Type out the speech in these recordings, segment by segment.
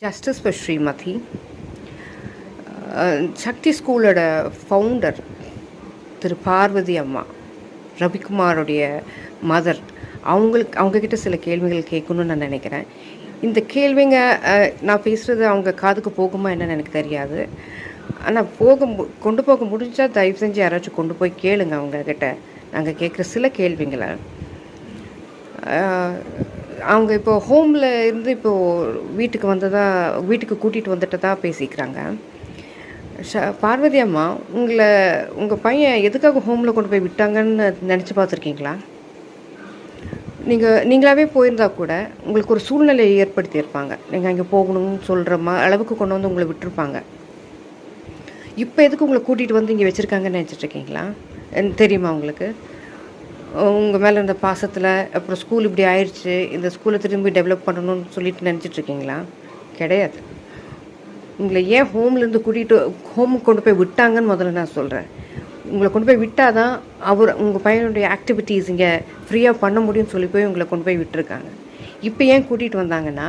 Justice for Srimathi. சக்தி ஸ்கூலோட founder திரு பார்வதி அம்மா, ரவிக்குமாரோடைய mother, அவங்கக்கிட்ட சில கேள்விகள் கேட்கணும்னு நான் நினைக்கிறேன். இந்த கேள்விங்க நான் பேசுகிறது அவங்க காதுக்கு போகுமா என்னன்னு எனக்கு தெரியாது. ஆனால் கொண்டு போக முடிஞ்சால் தயவு செஞ்சு யாராச்சும் கொண்டு போய் கேளுங்க அவங்கக்கிட்ட. நாங்கள் கேட்குற சில கேள்விங்களை. அவங்க இப்போது ஹோமில் இருந்து இப்போது வீட்டுக்கு கூட்டிகிட்டு வந்துட்டு தான் பேசிக்கிறாங்க. பார்வதி அம்மா, உங்கள் பையன் எதுக்காக ஹோமில் கொண்டு போய் விட்டாங்கன்னு நினச்சி பார்த்துருக்கீங்களா? நீங்களாகவே போயிருந்தா கூட உங்களுக்கு ஒரு சூழ்நிலையை ஏற்படுத்தியிருப்பாங்க. நீங்கள் அங்கே போகணும்னு சொல்கிற அளவுக்கு கொண்டு வந்து உங்களை விட்டுருப்பாங்க. இப்போ எதுக்கு உங்களை கூட்டிகிட்டு வந்து இங்கே வச்சுருக்காங்கன்னு நினச்சிட்ருக்கீங்களா? தெரியுமா உங்களுக்கு? உங்கள் மேலே இருந்த பாசத்தில் அப்புறம் ஸ்கூல் இப்படி ஆயிடுச்சு, இந்த ஸ்கூலை திரும்பி டெவலப் பண்ணணும்னு சொல்லிட்டு நினச்சிட்ருக்கீங்களா? கிடையாது. உங்களை ஏன் ஹோம்லேருந்து ஹோமுக்கு கொண்டு போய் விட்டாங்கன்னு முதல்ல நான் சொல்கிறேன். உங்களை கொண்டு போய் விட்டால் தான் உங்கள் பையனுடைய ஆக்டிவிட்டீஸ் இங்கே ஃப்ரீயாக பண்ண முடியும்னு சொல்லி போய் உங்களை கொண்டு போய் விட்டுருக்காங்க. இப்போ ஏன் கூட்டிகிட்டு வந்தாங்கன்னா,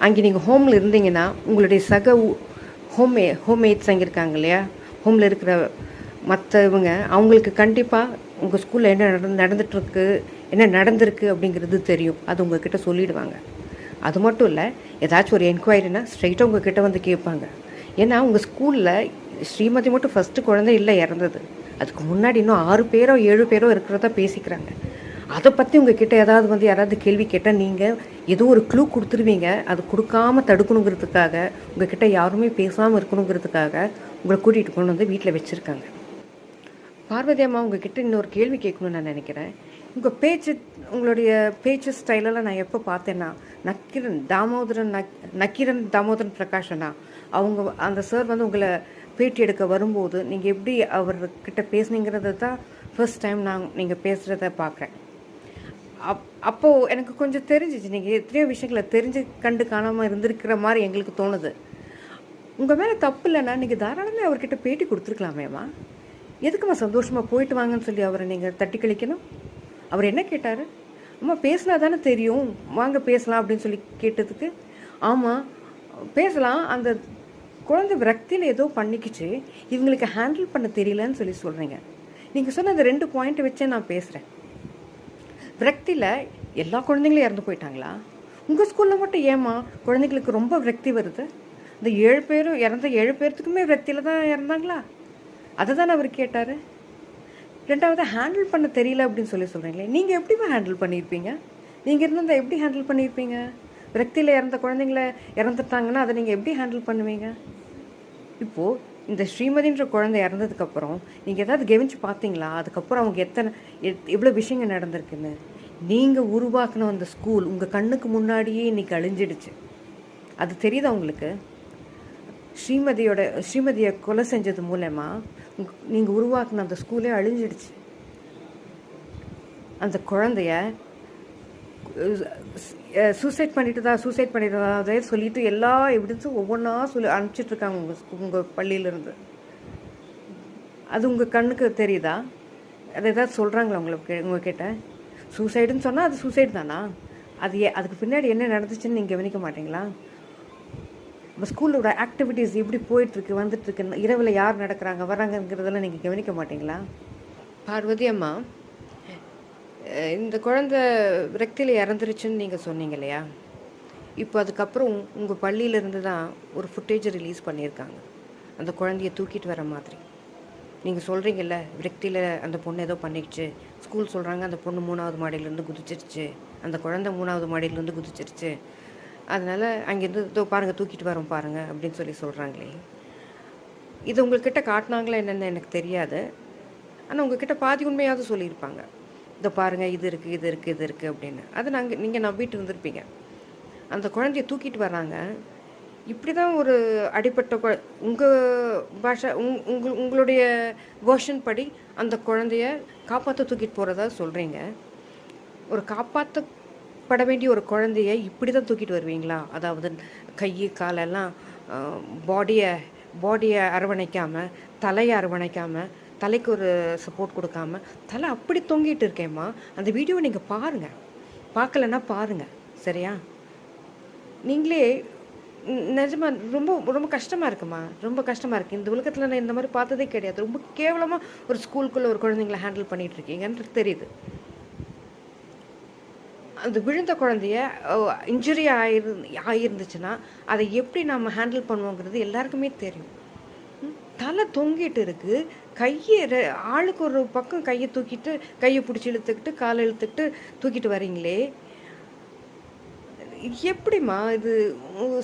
அங்கே நீங்கள் ஹோமில் இருந்தீங்கன்னா உங்களுடைய சக ஹோம்மேட்ஸ் அங்கே இருக்காங்க இல்லையா, ஹோமில் இருக்கிற மற்றவங்க, அவங்களுக்கு கண்டிப்பாக உங்கள் ஸ்கூலில் என்ன நடந்திருக்கு அப்படிங்கிறது தெரியும். அது உங்கள்கிட்ட சொல்லிவிடுவாங்க. அது மட்டும் இல்லை, ஏதாச்சும் ஒரு என்கொயரினா ஸ்ட்ரைட்டாக உங்கள்கிட்ட வந்து கேட்பாங்க. ஏன்னா உங்கள் ஸ்கூலில் ஸ்ரீமதி மட்டும் ஃபஸ்ட்டு குழந்தை இல்லை இறந்தது. அதுக்கு முன்னாடி இன்னும் 6 பேரோ 7 பேரோ இருக்கிறதா பேசிக்கிறாங்க. அதை பற்றி உங்கள்கிட்ட யாராவது கேள்வி கேட்டால் நீங்கள் ஏதோ ஒரு க்ளூ கொடுத்துருவீங்க. அது கொடுக்காமல் தடுக்கணுங்கிறதுக்காக, உங்கள்கிட்ட யாருமே பேசாமல் இருக்கணுங்கிறதுக்காக உங்களை கூட்டிகிட்டு கொண்டு வந்து வீட்டில் வச்சுருக்காங்க. பார்வதி அம்மா, உங்கள்கிட்ட இன்னொரு கேள்வி கேட்கணும்னு நான் நினைக்கிறேன். உங்களுடைய பேச்சு ஸ்டைலெல்லாம் நான் எப்போ பார்த்தேன்னா, நக்கீரன் தாமோதரன் பிரகாஷனா அந்த சார் வந்து உங்களை பேட்டி எடுக்க வரும்போது நீங்கள் எப்படி அவர்கிட்ட பேசுனீங்கிறத தான் ஃபர்ஸ்ட் டைம் நீங்கள் பேசுகிறத பார்க்குறேன். அப்போது எனக்கு கொஞ்சம் தெரிஞ்சிச்சு, நீங்கள் எத்தனையோ விஷயங்களை தெரிஞ்சு கண்டு காணாமல் இருந்திருக்கிற மாதிரி எங்களுக்கு தோணுது. உங்கள் மேலே தப்பு இல்லைன்னா நீங்கள் தாராளமே அவர்கிட்ட பேட்டி கொடுத்துருக்கலாமேம்மா. எதுக்குமா சந்தோஷமாக போயிட்டு வாங்கன்னு சொல்லி அவரை நீங்கள் தட்டி கழிக்கணும்? அவர் என்ன கேட்டார்? அம்மா பேசினா தானே தெரியும், வாங்க பேசலாம் அப்படின்னு சொல்லி கேட்டதுக்கு, ஆமாம் பேசலாம், அந்த குழந்தை விரக்தியில் ஏதோ பண்ணிக்கிச்சு, இவங்களுக்கு ஹேண்டில் பண்ண தெரியலன்னு சொல்லி சொல்கிறீங்க. நீங்கள் சொன்ன அந்த 2 பாயிண்ட்டை வச்சே நான் பேசுகிறேன். விரக்தியில் எல்லா குழந்தைங்களும் இறந்து போயிட்டாங்களா? உங்கள் ஸ்கூலில் மட்டும் ஏம்மா குழந்தைங்களுக்கு ரொம்ப விரக்தி வருது? இந்த 7 பேரும் இறந்த 7 பேர்த்துக்குமே விரக்தியில் தான் இறந்தாங்களா? அதை தானே அவர் கேட்டார். 2வது, ஹேண்டில் பண்ண தெரியல அப்படின்னு சொல்கிறீங்களே, நீங்கள் எப்படிமா ஹேண்டில் பண்ணியிருப்பீங்க? நீங்கள் இருந்தால் எப்படி ஹேண்டில் பண்ணியிருப்பீங்க? விரக்தியில் இறந்த குழந்தைங்கள இறந்துட்டாங்கன்னா அதை நீங்கள் எப்படி ஹேண்டில் பண்ணுவீங்க? இப்போது இந்த ஸ்ரீமதின்ற குழந்தை இறந்ததுக்கப்புறம் நீங்கள் ஏதாவது கவனிச்சு பார்த்தீங்களா? அதுக்கப்புறம் அவங்க எவ்வளோ விஷயங்கள் நடந்திருக்குன்னு. நீங்கள் உருவாக்கின அந்த ஸ்கூல் உங்கள் கண்ணுக்கு முன்னாடியே இன்றைக்கி அழிஞ்சிடுச்சு. அது தெரியுதா உங்களுக்கு? ஸ்ரீமதியை கொலை செஞ்சது மூலமா நீங்கள் உருவாக்குன அந்த ஸ்கூலே அழிஞ்சிடுச்சு. அந்த குழந்தைய சூசைட் பண்ணிட்டதே சொல்லிட்டு எல்லா எவிடன்ஸும் ஒவ்வொன்றா அனுப்பிச்சிட்ருக்காங்க உங்கள் பள்ளியிலேருந்து. அது உங்கள் கண்ணுக்கு தெரியுதா? அது ஏதாவது சொல்கிறாங்களா உங்ககிட்ட? சூசைடுன்னு சொன்னால் அது சூசைடு தானா? அதுக்கு பின்னாடி என்ன நடந்துச்சுன்னு நீங்கள் கவனிக்க மாட்டீங்களா? இப்போ ஸ்கூலோட ஆக்டிவிட்டீஸ் எப்படி போயிட்டுருக்கு, வந்துட்டுருக்கு, இரவில் யார் நடக்கிறாங்க வராங்கங்கிறதெல்லாம் நீங்கள் கவனிக்க மாட்டிங்களா? பார்வதி அம்மா, இந்த குழந்தை விரக்தியில் இறந்துருச்சுன்னு நீங்கள் சொன்னீங்க இல்லையா? இப்போ அதுக்கப்புறம் உங்கள் பள்ளியிலேருந்து தான் ஒரு ஃபுட்டேஜை ரிலீஸ் பண்ணியிருக்காங்க, அந்த குழந்தைய தூக்கிட்டு வர மாதிரி. நீங்கள் சொல்கிறீங்கல்ல, விரக்தியில் அந்த பொண்ணு ஏதோ பண்ணிடுச்சு. ஸ்கூல் சொல்கிறாங்க அந்த பொண்ணு 3வது மாடியிலேருந்து குதிச்சிருச்சு, அந்த குழந்தை 3வது மாடியிலேருந்து குதிச்சிருச்சு, அதனால் அங்கேருந்து இதோ பாருங்கள் தூக்கிட்டு வரோம் பாருங்கள் அப்படின்னு சொல்கிறாங்களே. இது உங்கள்கிட்ட காட்டினாங்களா என்னென்னு எனக்கு தெரியாது. ஆனால் உங்கள்கிட்ட பாதி உண்மையாவது சொல்லியிருப்பாங்க. இதை பாருங்கள், இது இருக்குது அப்படின்னு. அதை நீங்கள் நம்பிட்டு இருந்திருப்பீங்க. அந்த குழந்தைய தூக்கிட்டு வராங்க. இப்படி தான் ஒரு அடிப்பட்ட உங்கள் பாஷை உங்களுடைய வேர்ஷன் படி அந்த குழந்தைய காப்பாற்ற தூக்கிட்டு போகிறதா சொல்கிறீங்க. ஒரு காப்பாற்ற வேண்டிய ஒரு குழந்தைய இப்படி தான் தூக்கிட்டு வருவீங்களா? அதாவது கை காலெல்லாம் பாடியை அரவணைக்காமல், தலையை அரவணைக்காமல், தலைக்கு ஒரு சப்போர்ட் கொடுக்காம தலை அப்படி தொங்கிட்டு இருக்கேம்மா. அந்த வீடியோவை நீங்கள் பாருங்கள், பார்க்கலன்னா பாருங்கள், சரியா? நீங்களே நிஜமா ரொம்ப ரொம்ப கஷ்டமாக இருக்குமா, ரொம்ப கஷ்டமாக இருக்குது. இந்த உலகத்தில் நான் இந்த மாதிரி பார்த்ததே கிடையாது. ரொம்ப கேவலமாக ஒரு ஸ்கூலுக்குள்ளே ஒரு குழந்தைங்கள ஹேண்டில் பண்ணிகிட்ருக்கீங்கன்றது தெரியுது. அந்த விழுந்த குழந்தைய இன்ஜுரி ஆகிருந்துச்சுன்னா அதை எப்படி நம்ம ஹேண்டில் பண்ணுவோங்கிறது எல்லாருக்குமே தெரியும். தலை தொங்கிட்டு இருக்குது, கையை ஆளுக்கு ஒரு பக்கம் கையை தூக்கிட்டு, கையை பிடிச்சி இழுத்துக்கிட்டு, காலை இழுத்துக்கிட்டு தூக்கிட்டு வரீங்களே, எப்படிம்மா இது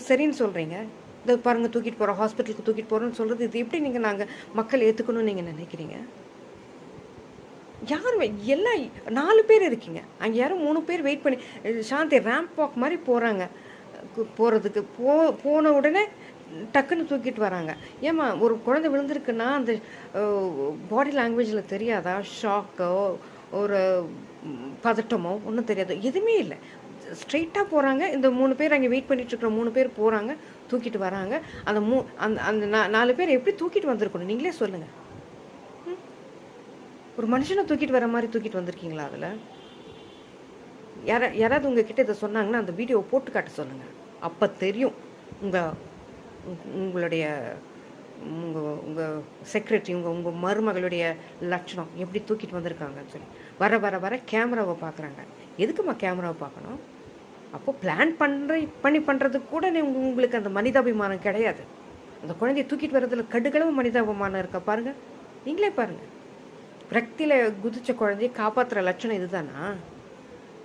சரின்னு சொல்கிறீங்க? இதை பாருங்கள், தூக்கிட்டு போகிறோம், ஹாஸ்பிட்டலுக்கு தூக்கிட்டு போகிறோன்னு சொல்கிறது, இது எப்படி நாங்கள் மக்கள் ஏற்றுக்கணும்னு நீங்கள் நினைக்கிறீங்க? யாருமே எல்லாம் 4 பேர் இருக்கீங்க அங்கே, யாரும் 3 பேர் வெயிட் பண்ணி சாந்தி ரேம்ப் வாக் மாதிரி போகிறாங்க. போகிறதுக்கு போன உடனே டக்குன்னு தூக்கிட்டு வராங்க. ஏம்மா ஒரு குழந்தை விழுந்திருக்குன்னா அந்த பாடி லாங்குவேஜில் தெரியாதா? ஷாக்கோ ஒரு பதட்டமோ ஒன்றும் தெரியாது, எதுவுமே இல்லை. ஸ்ட்ரெயிட்டாக போகிறாங்க. இந்த 3 பேர் அங்கே வெயிட் பண்ணிகிட்ருக்குற 3 பேர் போகிறாங்க, தூக்கிட்டு வராங்க. அந்த அந்த 4 பேர் எப்படி தூக்கிட்டு வந்திருக்கணும் நீங்களே சொல்லுங்கள். ஒரு மனுஷனை தூக்கிட்டு வர மாதிரி தூக்கிட்டு வந்திருக்கீங்களா? அதில் யாராவது உங்ககிட்ட இதை சொன்னாங்கன்னா அந்த வீடியோவை போட்டு காட்ட சொல்லுங்கள். அப்போ தெரியும் உங்களுடைய உங்கள் செக்ரட்டரி, உங்கள் மருமகளுடைய லட்சணம் எப்படி தூக்கிட்டு வந்திருக்காங்கன்னு சொல்லி. வர வர வர கேமராவை பார்க்குறாங்க. எதுக்குமா கேமராவை பார்க்கணும்? அப்போது பிளான் பண்ணி பண்ணுறதுக்கு கூட உங்களுக்கு அந்த மனிதாபிமானம் கிடையாது. அந்த குழந்தைய தூக்கிட்டு வர்றதுல கடுகளவு மனிதாபிமானம் இருக்கா பாருங்கள், நீங்களே பாருங்கள். பிரக்தியில் குதிச்ச குழந்தைய காப்பாற்றுற லட்சணம் இதுதானா?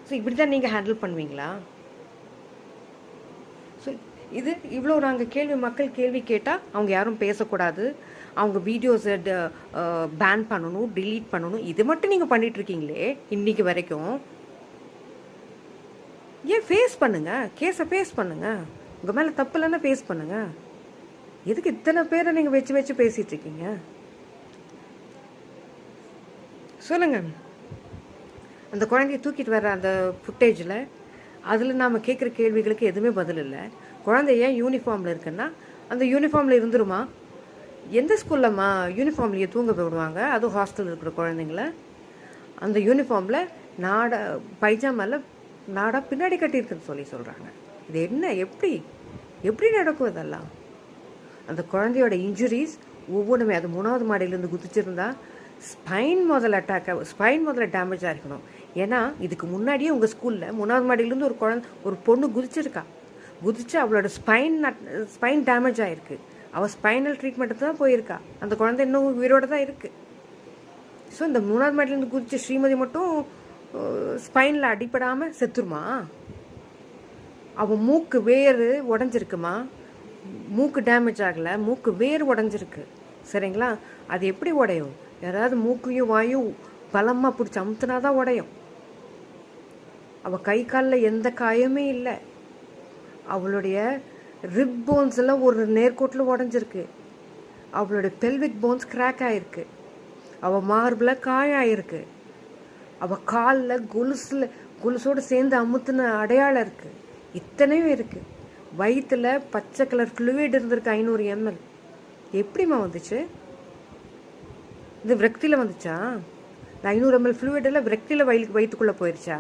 ஸோ இப்படி தான் நீங்கள் ஹேண்டில் பண்ணுவீங்களா? ஸோ இது இவ்வளோ நாங்கள் மக்கள் கேள்வி கேட்டால் அவங்க யாரும் பேசக்கூடாது, அவங்க வீடியோஸை பேன் பண்ணணும், டிலீட் பண்ணணும், இது மட்டும் நீங்கள் பண்ணிகிட்ருக்கீங்களே இன்றைக்கி வரைக்கும். ஏன் ஃபேஸ் பண்ணுங்கள், கேஸை ஃபேஸ் பண்ணுங்கள். உங்கள் மேலே தப்பு இல்லைன்னா ஃபேஸ் பண்ணுங்கள். எதுக்கு இத்தனை பேரை நீங்கள் வச்சு பேசிகிட்ருக்கீங்க? சொல்லுங்கள். அந்த குழந்தைய தூக்கிட்டு வர அந்த ஃபுட்டேஜில் அதில் நாம் கேட்குற கேள்விகளுக்கு எதுவுமே பதில் இல்லை. குழந்தை ஏன் யூனிஃபார்மில் இருக்குன்னா அந்த யூனிஃபார்மில் இருந்துருமா? எந்த ஸ்கூல்லம்மா யூனிஃபார்ம்லேயே தூங்க விடுவாங்க? அதுவும் ஹாஸ்டலில் இருக்கிற குழந்தைங்கள அந்த யூனிஃபார்மில் பைஜாமாவில் நாடாக பின்னாடி கட்டியிருக்குன்னு சொல்கிறாங்க. இது என்ன, எப்படி நடக்கும் இதெல்லாம்? அந்த குழந்தையோட இன்ஜுரிஸ் ஒவ்வொன்றுமே, அது 3வது மாடியிலேருந்து குதிச்சிருந்தா ஸ்பைன் முதல்ல டேமேஜ் ஆகிருக்கணும். ஏன்னா இதுக்கு முன்னாடியே உங்கள் ஸ்கூலில் 3வது மாடியிலேருந்து ஒரு பொண்ணு குதிச்சு அவளோட ஸ்பைன் டேமேஜ் ஆகிருக்கு. அவள் ஸ்பைனல் ட்ரீட்மெண்ட்டு தான் போயிருக்கா. அந்த குழந்தை இன்னும் உயிரோடு தான் இருக்குது. ஸோ இந்த 3வது மாடியிலேருந்து குதிச்ச ஸ்ரீமதி மட்டும் ஸ்பைனில் அடிப்படாமல் செத்துருமா? அவள் மூக்கு வேறு உடஞ்சிருக்குமா? மூக்கு டேமேஜ் ஆகலை, மூக்கு வேறு உடஞ்சிருக்கு. சரிங்களா? அது எப்படி உடையும்? யாராவது மூக்கையும் வாயும் பலமாக பிடிச்சி அமுத்துனா தான் உடையும். அவள் கை காலில் எந்த காயமே இல்லை. அவளுடைய ரிப் போன்ஸ் எல்லாம் ஒரு நேர்கோட்டில் உடஞ்சிருக்கு. அவளுடைய பெல்விக் போன்ஸ் கிராக் ஆகிருக்கு. அவள் மார்பில் காயாயிருக்கு. அவள் காலில் கொலுசோடு சேர்ந்து அமுத்துன அடையாளம் இருக்குது. இத்தனையும் இருக்குது. வயிற்றில் பச்சை கலர் ஃப்ளூயிட் இருந்திருக்கு 500 ml. எப்படிம்மா வந்துச்சு? இது விரக்தியில் வந்துச்சா? இந்த 500 ml ஃப்ளூயிட் எல்லாம் விரக்தியில் வயிற்றுக்குள்ளே போயிடுச்சா?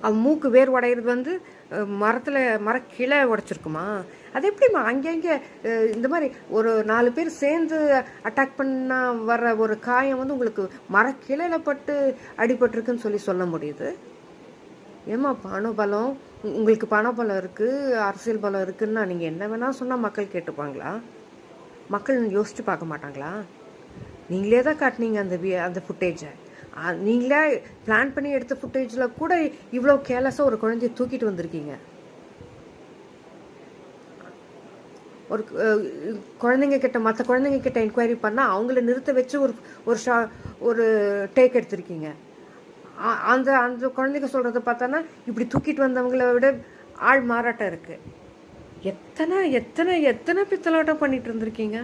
அவன் மூக்கு வேர் உடையிறது மரக்கிளை உடைச்சிருக்குமா? அது எப்படிம்மா அங்கங்கே இந்த மாதிரி ஒரு 4 பேர் சேர்ந்து அட்டாக் பண்ணால் வர்ற ஒரு காயம் உங்களுக்கு மரக்கிளையில் பட்டு அடிபட்டிருக்குன்னு சொல்ல முடியுது? ஏம்மா பணபலம், உங்களுக்கு பணபலம் இருக்குது, அரசியல் பலம் இருக்குன்னா நீங்கள் என்ன வேணால் சொன்னால் மக்கள் கேட்டுப்பாங்களா? மக்கள் யோசித்து பார்க்க மாட்டாங்களா? நீங்களே தான் காட்டினீங்க அந்த ஃபுட்டேஜை. நீங்களே பிளான் பண்ணி எடுத்த ஃபுட்டேஜில் கூட இவ்வளோ கேர்லெஸ்ஸாக ஒரு குழந்தைய தூக்கிட்டு வந்திருக்கீங்க. ஒரு மற்ற குழந்தைங்க கிட்ட என்கொயரி பண்ணால் அவங்கள நிறுத்த வச்சு ஒரு டேக் எடுத்திருக்கீங்க. அந்த குழந்தைங்க சொல்கிறத பார்த்தானா இப்படி தூக்கிட்டு வந்தவங்கள விட ஆள் மாறாட்டம் இருக்குது. எத்தனை பித்தலாட்டம் பண்ணிட்டு இருந்திருக்கீங்க?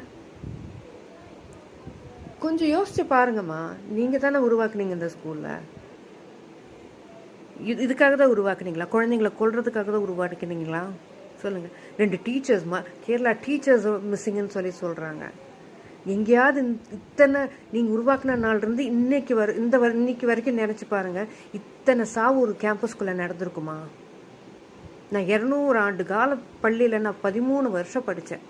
கொஞ்சம் யோசிச்சு பாருங்கம்மா. நீங்கள் தானே உருவாக்குனீங்க இந்த ஸ்கூலில். இதுக்காக தான் உருவாக்குனீங்களா? குழந்தைங்கள கொல்றதுக்காக தான் உருவாக்குனீங்களா? சொல்லுங்கள். 2 டீச்சர்ஸ் கேரளா டீச்சர்ஸ் மிஸ்ஸிங்குன்னு சொல்கிறாங்க. எங்கேயாவது இத்தனை நீங்கள் உருவாக்குன நாள்லேருந்து இன்னைக்கு வரைக்கும் நினச்சி பாருங்கள், இத்தனை சாவு ஒரு கேம்பஸ்குள்ளே நடந்திருக்குமா? நான் 200 ஆண்டு கால பள்ளியில் நான் 13 வருஷம் படித்தேன்.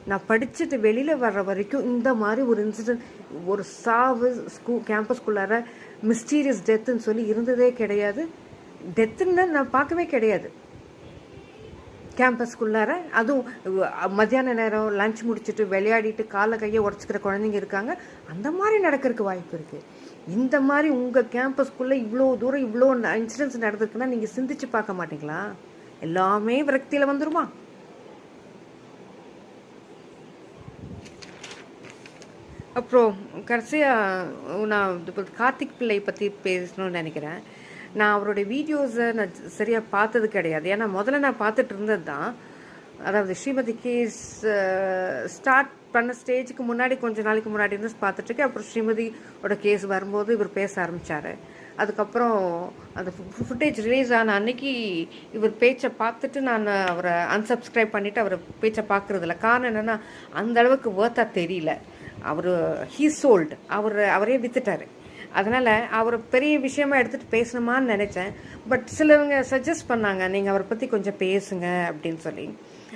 நான் படிச்சுட்டு வெளியில் வர்ற வரைக்கும் இந்த மாதிரி ஒரு இன்சிடென்ட், ஒரு சாவு கேம்பஸ்குள்ளார மிஸ்டீரியஸ் டெத்துன்னு சொல்லி இருந்ததே கிடையாது. டெத்துன்னு நான் பார்க்கவே கிடையாது கேம்பஸ்குள்ளார. அதுவும் மத்தியான நேரம் லஞ்ச் முடிச்சுட்டு விளையாடிட்டு காலை கையை உடச்சிக்கிற குழந்தைங்க இருக்காங்க. அந்த மாதிரி நடக்கிறதுக்கு வாய்ப்பு இருக்குது. இந்த மாதிரி உங்கள் கேம்பஸ்குள்ளே இவ்வளோ தூரம் இவ்வளோ இன்சிடென்ட்ஸ் நடந்திருக்குன்னா நீங்கள் சிந்திச்சு பார்க்க மாட்டீங்களா? எல்லாமே விரக்தியில் வந்துருமா? அப்புறம் கடைசியாக நான் இப்போ கார்த்திக் பிள்ளை பற்றி பேசணும்னு நினைக்கிறேன். நான் அவருடைய வீடியோஸை நான் சரியாக பார்த்தது கிடையாது. ஏன்னா முதல்ல நான் பார்த்துட்டு இருந்தது தான், அதாவது ஸ்ரீமதி கேஸ் ஸ்டார்ட் பண்ண ஸ்டேஜுக்கு முன்னாடி கொஞ்சம் நாளைக்கு முன்னாடி இருந்து பார்த்துட்ருக்கேன். அப்புறம் ஸ்ரீமதியோட கேஸ் வரும்போது இவர் பேச ஆரம்பித்தார். அதுக்கப்புறம் அந்த ஃபுட்டேஜ் ரிலீஸ் ஆன அன்னைக்கு இவர் பேச்சை பார்த்துட்டு நான் அவரை அன்சப்ஸ்கிரைப் பண்ணிவிட்டு அவரை பேச்சை பார்க்குறதில்ல. காரணம் என்னென்னா அந்த அளவுக்கு ஒர்த்தாக தெரியல. ஹீ சோல்டு, அவரே வித்துட்டார். அதனால் அவர் பெரிய விஷயமா எடுத்துகிட்டு பேசணுமான்னு நினச்சேன். பட் சிலவங்க சஜஸ்ட் பண்ணாங்க, நீங்கள் அவரை பற்றி கொஞ்சம் பேசுங்க அப்படின்னு சொல்லி.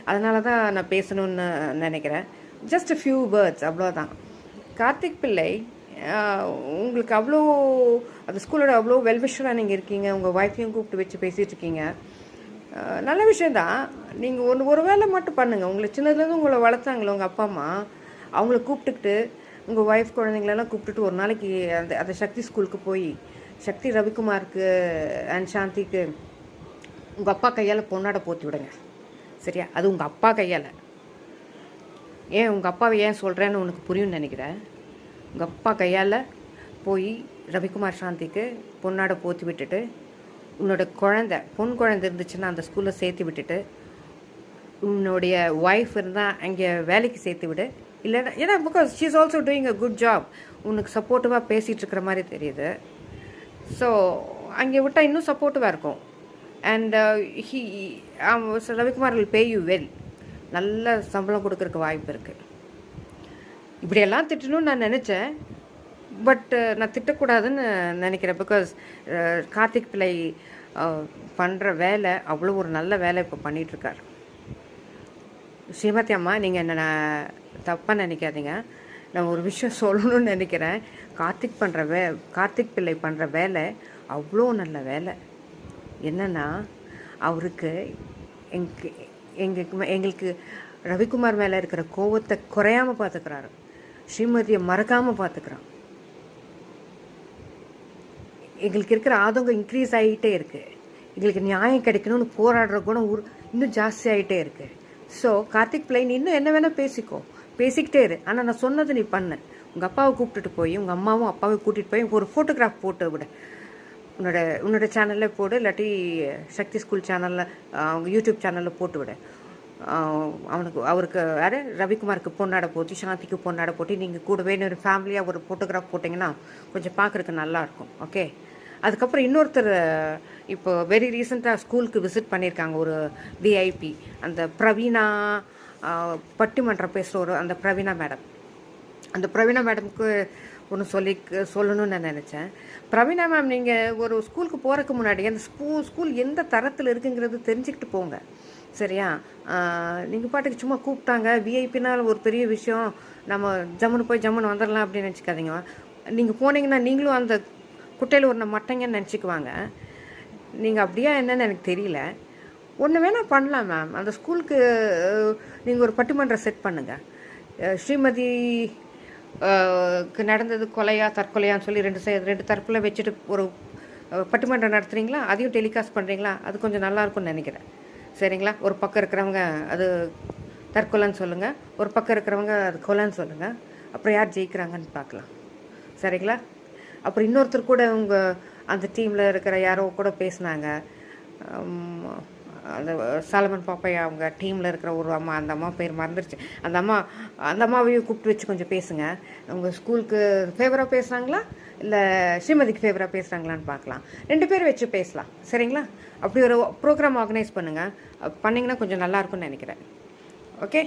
அதனால தான் நான் பேசணுன்னு நினைக்கிறேன். ஜஸ்ட் a few words, அவ்வளோதான். கார்த்திக் பிள்ளை, உங்களுக்கு அவ்வளோ அந்த ஸ்கூலோட அவ்வளோ வெல்விஷராக நீங்கள் இருக்கீங்க. உங்கள் ஒய்ஃபையும் கூப்பிட்டு வச்சு பேசிகிட்டு இருக்கீங்க. நல்ல விஷயந்தான். நீங்கள் ஒரு வேலை மட்டும் பண்ணுங்கள். உங்களை சின்னதுலேருந்து உங்களை வளர்த்தாங்களே உங்கள் அப்பா அம்மா, அவங்கள கூப்பிட்டுக்கிட்டு உங்கள் ஒய்ஃப் குழந்தைங்களெல்லாம் கூப்பிட்டுட்டு ஒரு நாளைக்கு அந்த சக்தி ஸ்கூலுக்கு போய் சக்தி ரவிக்குமாருக்கு அண்ட் சாந்திக்கு உங்கள் அப்பா கையால் பொன்னாடை போற்றி விடுங்க. சரியா? அது உங்கள் அப்பா கையால். ஏன் உங்கள் அப்பாவை ஏன் சொல்கிறேன்னு உனக்கு புரியும்னு நினைக்கிறேன். உங்கள் அப்பா கையால் போய் ரவிக்குமார் சாந்திக்கு பொன்னாடை போற்றி விட்டுட்டு, உன்னோட பொன் குழந்தை இருந்துச்சுன்னா அந்த ஸ்கூலில் சேர்த்து விட்டுட்டு, உன்னுடைய ஒய்ஃப் இருந்தால் அங்கே வேலைக்கு சேர்த்து விடு. இல்லைன்னா ஏன்னா because she is also doing a good job. உனக்கு சப்போர்ட்டிவாக பேசிகிட்டு இருக்கிற மாதிரி தெரியுது. ஸோ அங்கே விட்டால் இன்னும் சப்போர்ட்டிவாக இருக்கும். And Ravikumar will pay you well. நல்ல சம்பளம் கொடுக்கறதுக்கு வாய்ப்பு இருக்குது. இப்படியெல்லாம் திட்டணும்னு நான் நினச்சேன். பட் நான் திட்டக்கூடாதுன்னு நினைக்கிறேன். பிகாஸ் கார்த்திக் பிள்ளை பண்ணுற வேலை அவ்வளோ ஒரு நல்ல வேலை இப்போ பண்ணிகிட்ருக்கார். ஸ்ரீமதி அம்மா, நீங்கள் என்ன தப்பாக நினைக்காதீங்க. நான் ஒரு விஷயம் சொல்லணும்னு நினைக்கிறேன். கார்த்திக் பிள்ளை பண்ணுற வேலை அவ்வளோ நல்ல வேலை. என்னென்னா அவருக்கு எங்களுக்கு ரவிக்குமார் மேலே இருக்கிற கோவத்தை குறையாமல் பார்த்துக்கிறாரு. ஸ்ரீமதியை மறக்காமல் பார்த்துக்கிறான். எங்களுக்கு இருக்கிற ஆதங்கம் இன்க்ரீஸ் ஆகிட்டே இருக்குது. எங்களுக்கு நியாயம் கிடைக்கணும்னு போராடுற குணம் இன்னும் ஜாஸ்தி ஆகிட்டே இருக்குது. ஸோ கார்த்திக் பிள்ளை, நீ இன்னும் என்ன வேணால் பேசிக்கிட்டே இரு. ஆனால் நான் சொன்னது நீ பண்ணு. உங்கள் அப்பாவை கூப்பிட்டுட்டு போய் உங்கள் அம்மாவும் அப்பாவை கூட்டிகிட்டு போய் ஒரு ஃபோட்டோகிராஃப் போட்டு விட. உன்னோட சேனலில் போடு, இல்லாட்டி சக்தி ஸ்கூல் சேனலில் அவங்க யூடியூப் சேனலில் போட்டு விட. அவருக்கு யார் ரவிக்குமாருக்கு பொன்னாடை போட்டு, சாந்திக்கு பொன்னாடை போட்டு நீங்கள் கூடவே ஒரு ஃபேமிலியாக ஒரு ஃபோட்டோகிராஃப் போட்டிங்கன்னா கொஞ்சம் பார்க்குறதுக்கு நல்லாயிருக்கும். ஓகே. அதுக்கப்புறம் இன்னொருத்தர் இப்போ வெரி ரீசெண்டாக ஸ்கூலுக்கு விசிட் பண்ணியிருக்காங்க, ஒரு விஐபி. அந்த பிரவீனா பட்டிமன்றம் பேசுகிற அந்த பிரவீனா மேடம். அந்த பிரவீனா மேடமுக்கு ஒன்று சொல்லணும்னு நான் நினச்சேன். பிரவீனா மேம், நீங்கள் ஒரு ஸ்கூலுக்கு போகிறதுக்கு முன்னாடி அந்த ஸ்கூல் எந்த தரத்தில் இருக்குங்கிறது தெரிஞ்சுக்கிட்டு போங்க. சரியா? நீங்கள் பாட்டுக்கு சும்மா கூப்பிட்டாங்க விஐபினால் ஒரு பெரிய விஷயம், நம்ம ஜம்முன்னு வந்துடலாம் அப்படின்னு நினச்சிக்காதீங்க. நீங்கள் போனீங்கன்னா நீங்களும் அந்த குட்டையில் ஒரு மட்டைங்கன்னு நினச்சிக்குவாங்க. நீங்கள் அப்படியா என்னன்னு எனக்கு தெரியல. ஒன்று வேணால் பண்ணலாம் மேம். அந்த ஸ்கூலுக்கு நீங்கள் ஒரு பட்டிமன்றம் செட் பண்ணுங்கள். ஸ்ரீமதி நடந்தது கொலையா தற்கொலையான்னு சொல்லி ரெண்டு தரப்பில் வச்சுட்டு ஒரு பட்டிமன்றம் நடத்துகிறீங்களா? அதையும் டெலிகாஸ்ட் பண்ணுறீங்களா? அது கொஞ்சம் நல்லாயிருக்கும்னு நினைக்கிறேன். சரிங்களா? ஒரு பக்கம் இருக்கிறவங்க அது தற்கொலைன்னு சொல்லுங்கள், ஒரு பக்கம் இருக்கிறவங்க அது கொலைன்னு சொல்லுங்கள். அப்புறம் யார் ஜெயிக்கிறாங்கன்னு பார்க்கலாம். சரிங்களா? அப்புறம் இன்னொருத்தர் கூட உங்கள் அந்த டீமில் இருக்கிற யாரோ கூட பேசினாங்க. அந்த சாலமன் பாப்பையா அவங்க டீமில் இருக்கிற ஒரு அம்மா, அந்த அம்மா பேர் மறந்துருச்சு. அந்த அம்மாவையும் கூப்பிட்டு வச்சு கொஞ்சம் பேசுங்க. உங்கள் ஸ்கூலுக்கு ஃபேவராக பேசுகிறாங்களா இல்லை ஸ்ரீமதிக்கு ஃபேவராக பேசுகிறாங்களான்னு பார்க்கலாம். 2 பேர் வச்சு பேசலாம். சரிங்களா? அப்படி ஒரு ப்ரோக்ராம் ஆர்கனைஸ் பண்ணிங்கன்னா கொஞ்சம் நல்லாயிருக்கும்னு நினைக்கிறேன். ஓகே.